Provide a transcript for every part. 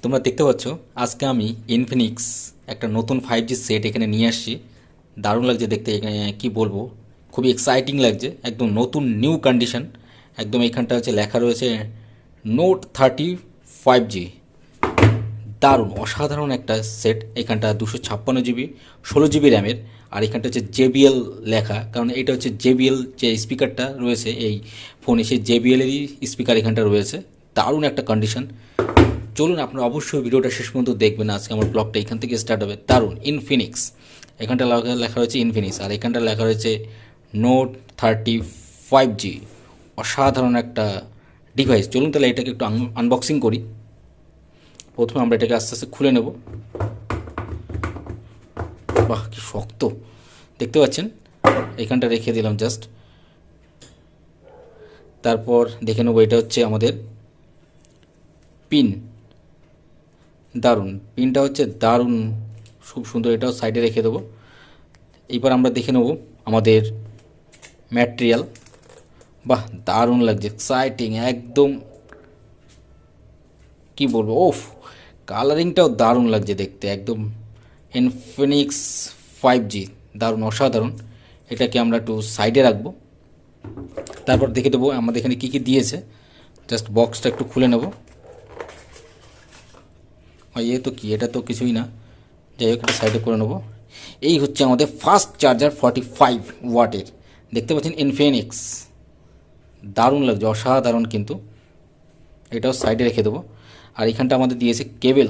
তোমরা দেখতে পাচ্ছ আজকে আমি ইনফিনিক্স একটা নতুন 5G সেট এখানে নিয়ে আসছি। দারুণ লাগছে দেখতে, এখানে কি বলবো, খুবই এক্সাইটিং লাগছে, একদম নতুন নিউ কন্ডিশন। একদম এখানটা হচ্ছে লেখা রয়েছে Note 35G। দারুণ অসাধারণ একটা সেট। এখানটা 256 জিবি, 16 জিবি র্যামের। আর এখানটা হচ্ছে জেবিএল লেখা, কারণ এটা হচ্ছে জেবিএল যে স্পিকারটা রয়েছে এই ফোনে, সেই জেবিএলেরই স্পিকার এখানটা রয়েছে। দারুণ একটা কন্ডিশন। চলুন আপনারা অবশ্যই ভিডিওটা শেষ পর্যন্ত দেখবেন। আজকে আমার ব্লগটা এখান থেকে স্টার্ট হবে। দারুণ ইনফিনিক্স, এখানটা লেখা রয়েছে ইনফিনিক্স, আর এখানটা লেখা রয়েছে Note 35G। অসাধারণ একটা ডিভাইস। চলুন তাহলে এটাকে একটু আনবক্সিং করি। প্রথমে আমরা এটাকে আস্তে আস্তে খুলে নেব। বাহ কি শক্ত, দেখতে পাচ্ছেন। এখানটা রেখে দিলাম জাস্ট। তারপর দেখে নেবো এটা হচ্ছে আমাদের পিন। দারুণ, পিনটা হচ্ছে দারুণ, খুব সুন্দর। এটাও সাইডে রেখে দেবো। এইবার আমরা দেখে নেব আমাদের ম্যাটেরিয়াল। বাহ দারুণ লাগছে, এক্সাইটিং একদম, কি বলবো, ওফ, কালারিংটাও দারুণ লাগছে দেখতে একদম। ইনফিনিক্স 5G, দারুণ অসাধারণ। এটাকে আমরা একটু সাইডে রাখবো। তারপর দেখে দেবো আমাদের এখানে কী কী দিয়েছে। জাস্ট বক্সটা একটু খুলে নেব। এ তো কি, এটা তো কিছুই না। যাই হোক, একটা সাইডে করে নেবো। এই হচ্ছে আমাদের ফাস্ট চার্জার 45 ওয়াটের, দেখতে পাচ্ছেন ইনফিনিক্স। দারুণ লাগছে, অসাধারণ কিন্তু। এটাও সাইডে রেখে দেবো। আর এখানটা আমাদের দিয়েছে কেবেল,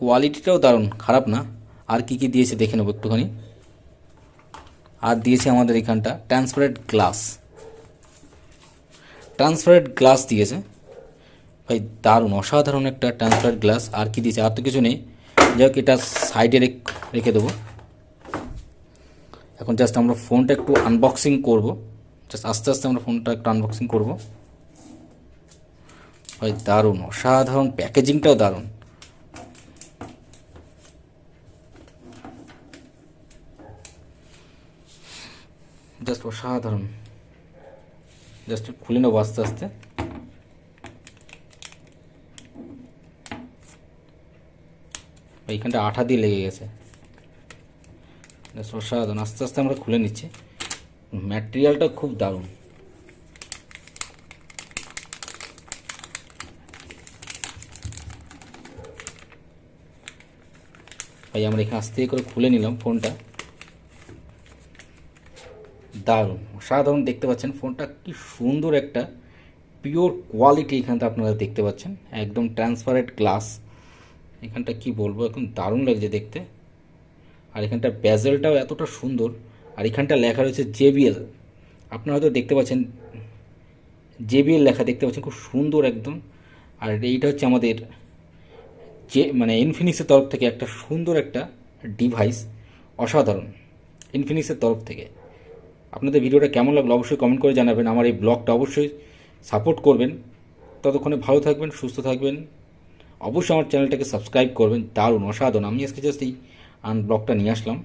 কোয়ালিটিটাও দারুণ, খারাপ না। আর কি কি দিয়েছে দেখে নেবো একটুখানি। আর দিয়েছে আমাদের এখানটা ট্রান্সপারেন্ট গ্লাস দিয়েছে। ভাই দারুণ অসাধারণ একটা ট্রান্সপারেন্ট গ্লাস। আর কি দিয়েছে, আর তো কিছু নেই। যাই হোক, এটা সাইডে রেখে দেবো। এখন জাস্ট আমরা ফোনটা একটু আনবক্সিং করব। জাস্ট আস্তে আস্তে আমরা ফোনটা একটু আনবক্সিং করব। ভাই দারুণ অসাধারণ, প্যাকেজিংটাও দারুণ। জাস্ট অসাধারণ। জাস্ট খুলে নেবো আস্তে আস্তে। এইখানটা আঠা দিয়ে লেগে গেছে। জাস্ট অসাধারণ, আস্তে আস্তে আমরা খুলে নিচ্ছি। ম্যাটেরিয়ালটা খুব দারুণ। ভাই আমরা এখানে আস্তে করে খুলে নিলাম ফোনটা। দারুণ অসাধারণ, দেখতে পাচ্ছেন ফোনটা কি সুন্দর একটা পিওর কোয়ালিটি। এখানটা আপনারা দেখতে পাচ্ছেন একদম ট্রান্সপারেন্ট গ্লাস। এখানটা কি বলবো, একদম দারুণ লাগছে দেখতে। আর এখানটা ব্যাজেলটাও এতটা সুন্দর। আর এখানটা লেখা রয়েছে জেবিএল, আপনারা হয়তো দেখতে পাচ্ছেন জেবিএল লেখা দেখতে পাচ্ছেন, খুব সুন্দর একদম। আর এইটা হচ্ছে আমাদের যে মানে ইনফিনিক্সের তরফ থেকে একটা সুন্দর একটা ডিভাইস, অসাধারণ ইনফিনিক্সের তরফ থেকে। আপনাদের ভিডিওটা কেমন লাগলো অবশ্যই কমেন্ট করে জানাবেন। আমার এই ব্লগটা অবশ্যই সাপোর্ট করবেন। ততক্ষণে ভালো থাকবেন, সুস্থ থাকবেন। অবশ্যই আমার চ্যানেলটাকে সাবস্ক্রাইব করবেন। দারুণ অসাধারণ, আমি আজকে জাস্ট এই ব্লগটা নিয়ে আসলাম।